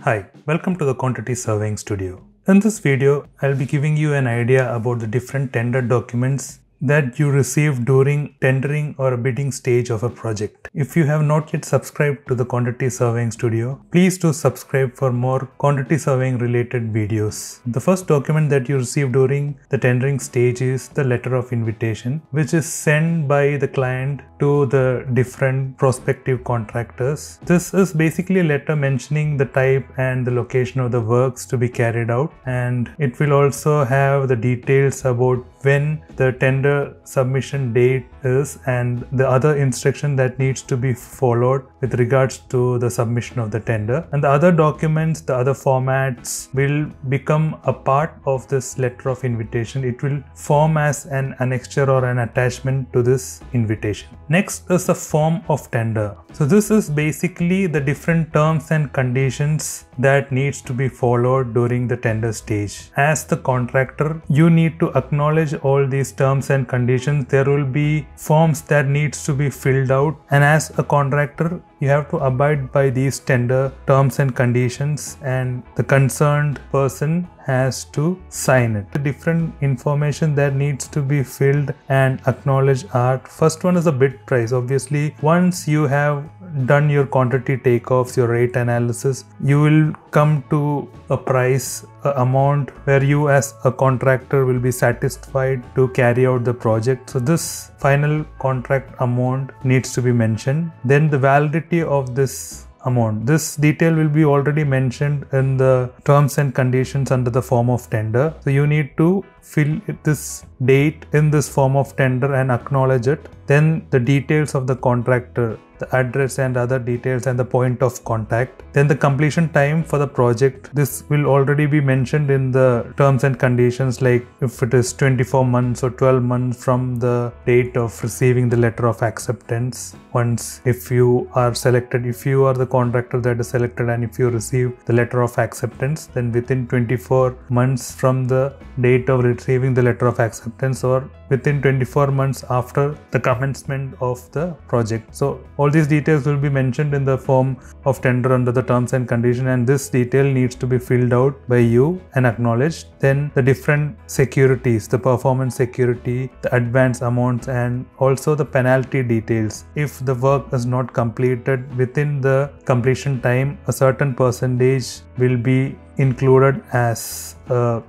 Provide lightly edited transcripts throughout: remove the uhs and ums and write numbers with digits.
Hi, welcome to the Quantity Surveying Studio. In this video, I'll be giving you an idea about the different tender documents that you receive during tendering or a bidding stage of a project. If you have not yet subscribed to the Quantity Surveying Studio, please do subscribe for more quantity surveying related videos. The first document that you receive during the tendering stage is the letter of invitation, which is sent by the client to the different prospective contractors. This is basically a letter mentioning the type and the location of the works to be carried out, and it will also have the details about when the tender submission date is and the other instruction that needs to be followed with regards to the submission of the tender. And the other documents, the other formats will become a part of this letter of invitation. It will form as an annexure or an attachment to this invitation. Next is the form of tender. So this is basically the different terms and conditions that needs to be followed during the tender stage. As the contractor, you need to acknowledge all these terms and conditions. There will be forms that needs to be filled out, and as a contractor, you have to abide by these tender terms and conditions, and the concerned person has to sign it. The different information that needs to be filled and acknowledged are: first one is the bid price. Obviously, once you have done your quantity takeoffs, your rate analysis, you will come to a price, amount where you as a contractor will be satisfied to carry out the project. So this final contract amount needs to be mentioned. Then the validity of this amount. This detail will be already mentioned in the terms and conditions under the form of tender. So you need to fill this date in this form of tender and acknowledge it. Then the details of the contractor, the address and other details and the point of contact. Then the completion time for the project. This will already be mentioned in the terms and conditions, like if it is 24 months or 12 months from the date of receiving the letter of acceptance. Once if you are selected, if you are the contractor that is selected and if you receive the letter of acceptance, then within 24 months from the date of receiving the letter of acceptance or within 24 months after the commencement of the project. So all these details will be mentioned in the form of tender under the terms and condition, and this detail needs to be filled out by you and acknowledged. Then the different securities, the performance security, the advance amounts, and also the penalty details. If the work is not completed within the completion time, a certain percentage will be included as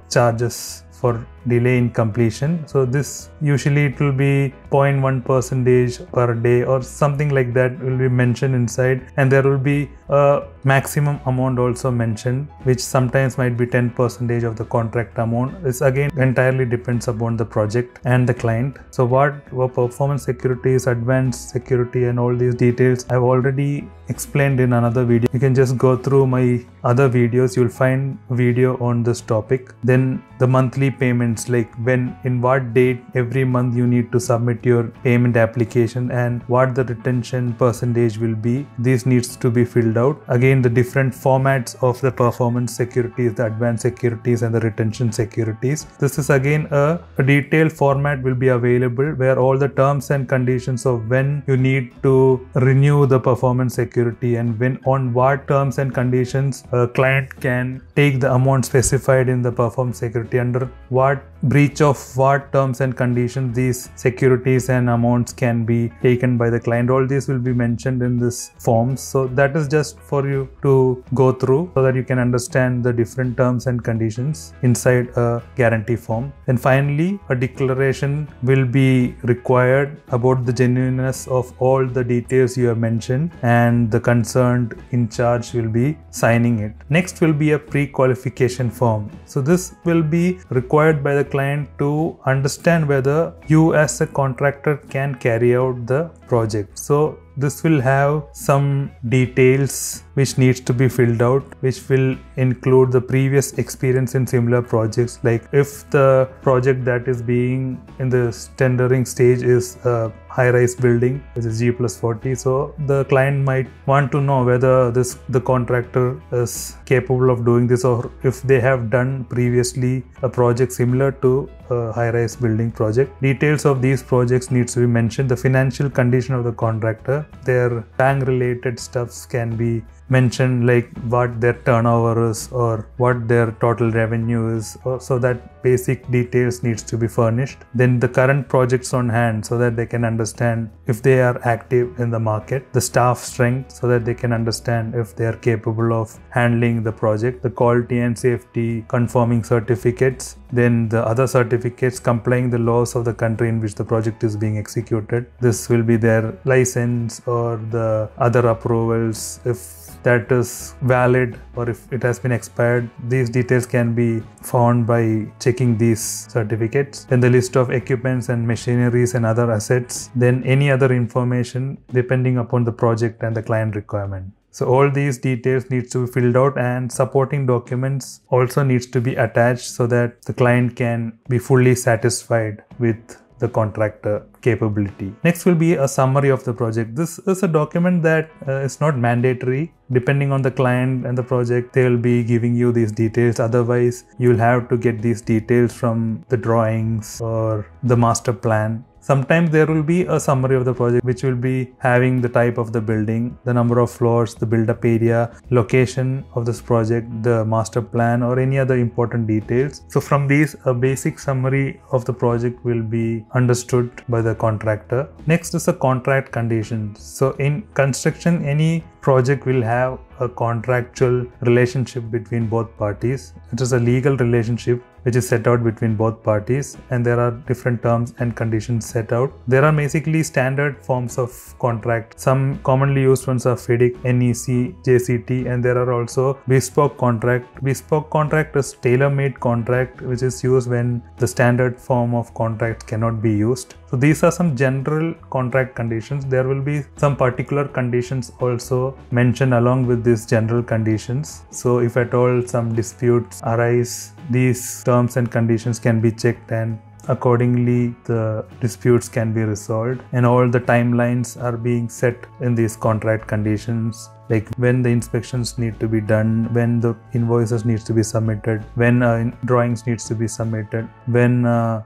charges for delay in completion. So this usually it will be 0.1% per day or something like that will be mentioned inside, and there will be a maximum amount also mentioned, which sometimes might be 10% of the contract amount. This again entirely depends upon the project and the client. So what were performance securities, advanced security, and all these details I've already explained in another video. You can just go through my other videos, you'll find video on this topic. Then the monthly payments, like when, in what date every month you need to submit your payment application and what the retention percentage will be. This needs to be filled out. Again, the different formats of the performance securities, the advanced securities and the retention securities. This is again a detailed format will be available where all the terms and conditions of when you need to renew the performance security and when, on what terms and conditions a client can take the amount specified in the performance security, under what breach of what terms and conditions these securities and amounts can be taken by the client. All these will be mentioned in this forms. So that is just for you to go through so that you can understand the different terms and conditions inside a guarantee form. Then finally, a declaration will be required about the genuineness of all the details you have mentioned, and the concerned in charge will be signing it. Next will be a pre-qualification form. So this will be required by the client to understand whether you as a contractor can carry out the project. So this will have some details which needs to be filled out, which will include the previous experience in similar projects. Like if the project that is being in the tendering stage is a high-rise building, which is G+40, so the client might want to know whether the contractor is capable of doing this, or if they have done previously a project similar to a high-rise building project. Details of these projects needs to be mentioned. The financial condition of the contractor, their bank-related stuffs can be mention like what their turnover is or what their total revenue is, so that basic details needs to be furnished. Then the current projects on hand, so that they can understand if they are active in the market. The staff strength, so that they can understand if they are capable of handling the project. The quality and safety conforming certificates. Then the other certificates complying the laws of the country in which the project is being executed. This will be their license or the other approvals, if that is valid or if it has been expired. These details can be found by checking these certificates. Then the list of equipments and machineries and other assets. Then any other information depending upon the project and the client requirement. So all these details needs to be filled out, and supporting documents also needs to be attached so that the client can be fully satisfied with the contractor capability. Next will be a summary of the project. This is a document that is not mandatory. Depending on the client and the project, they will be giving you these details. Otherwise, you will have to get these details from the drawings or the master plan. Sometimes there will be a summary of the project which will be having the type of the building, the number of floors, the build-up area, location of this project, the master plan or any other important details. So from these, a basic summary of the project will be understood by the contractor. Next is the contract conditions. So in construction, any project will have a contractual relationship between both parties. It is a legal relationship which is set out between both parties, and there are different terms and conditions set out. There are basically standard forms of contract. Some commonly used ones are FEDIC, NEC, JCT, and there are also bespoke contract. Bespoke contract is tailor-made contract which is used when the standard form of contract cannot be used. So these are some general contract conditions. There will be some particular conditions also mentioned along with these general conditions. So if at all some disputes arise, these terms and conditions can be checked, and accordingly the disputes can be resolved, and all the timelines are being set in these contract conditions, like when the inspections need to be done, when the invoices needs to be submitted, when drawings needs to be submitted, when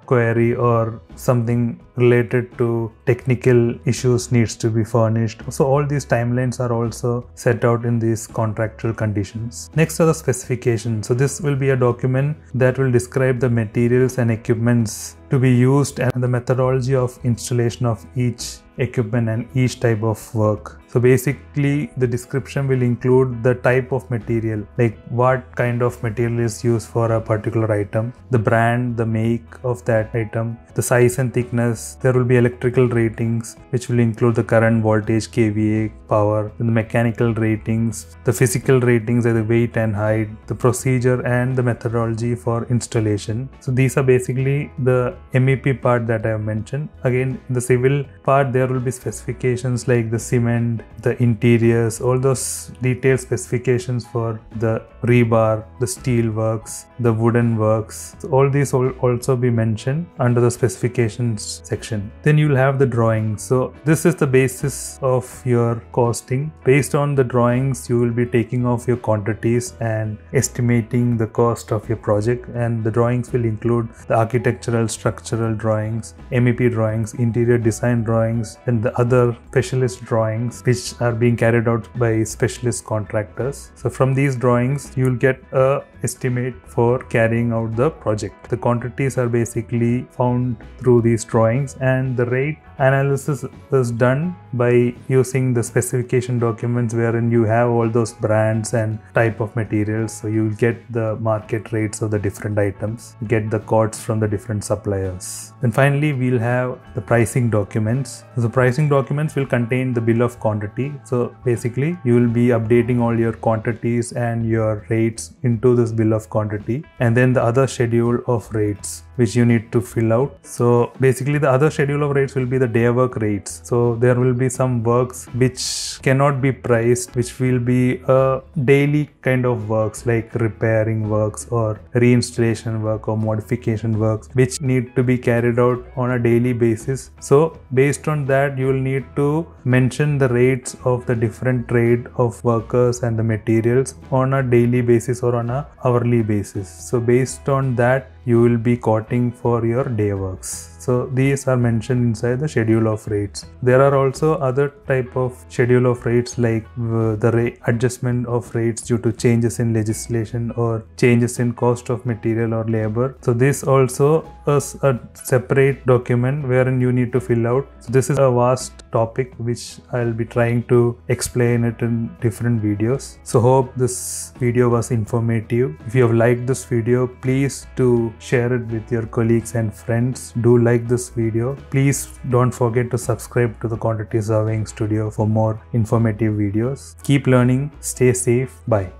query or something related to technical issues needs to be furnished. So all these timelines are also set out in these contractual conditions. Next are the specifications. So this will be a document that will describe the materials and equipments to be used and the methodology of installation of each equipment and each type of work. So basically the description will include the type of material, like what kind of material is used for a particular item, the brand, the make of that item, the size and thickness. There will be electrical ratings which will include the current, voltage, kVA, power, and the mechanical ratings, the physical ratings are the weight and height, the procedure and the methodology for installation. So these are basically the MEP part that I have mentioned. Again, in the civil part there will be specifications like the cement, the interiors, all those detailed specifications for the rebar, the steel works, the wooden works. So all these will also be mentioned under the specifications section. Then you will have the drawings. So this is the basis of your costing. Based on the drawings, you will be taking off your quantities and estimating the cost of your project, and the drawings will include the architectural, structural drawings, MEP drawings, interior design drawings, and the other specialist drawings which are being carried out by specialist contractors. So from these drawings you will get a estimate for carrying out the project. The quantities are basically found through these drawings, and the rate analysis is done by using the specification documents wherein you have all those brands and type of materials. So you will get the market rates of the different items, get the costs from the different suppliers. Then finally we'll have the pricing documents. The pricing documents will contain the bill of quantity. So basically you will be updating all your quantities and your rates into this bill of quantity, and then the other schedule of rates which you need to fill out. So basically the other schedule of rates will be the day work rates. So there will be some works which cannot be priced, which will be a daily kind of works like repairing works or reinstallation work or modification works which need to be carried out on a daily basis. So based on that you will need to mention the rates of the different trade of workers and the materials on a daily basis or on a hourly basis. So based on that you will be quoting for your day works. So these are mentioned inside the schedule of rates. There are also other type of schedule of rates like the adjustment of rates due to changes in legislation or changes in cost of material or labor. So this also is a separate document wherein you need to fill out. So this is a vast topic which I'll be trying to explain it in different videos. So hope this video was informative. If you have liked this video, please do share it with your colleagues and friends. Do like this video. Please don't forget to subscribe to the Quantity Surveying Studio for more informative videos. Keep learning, stay safe, bye.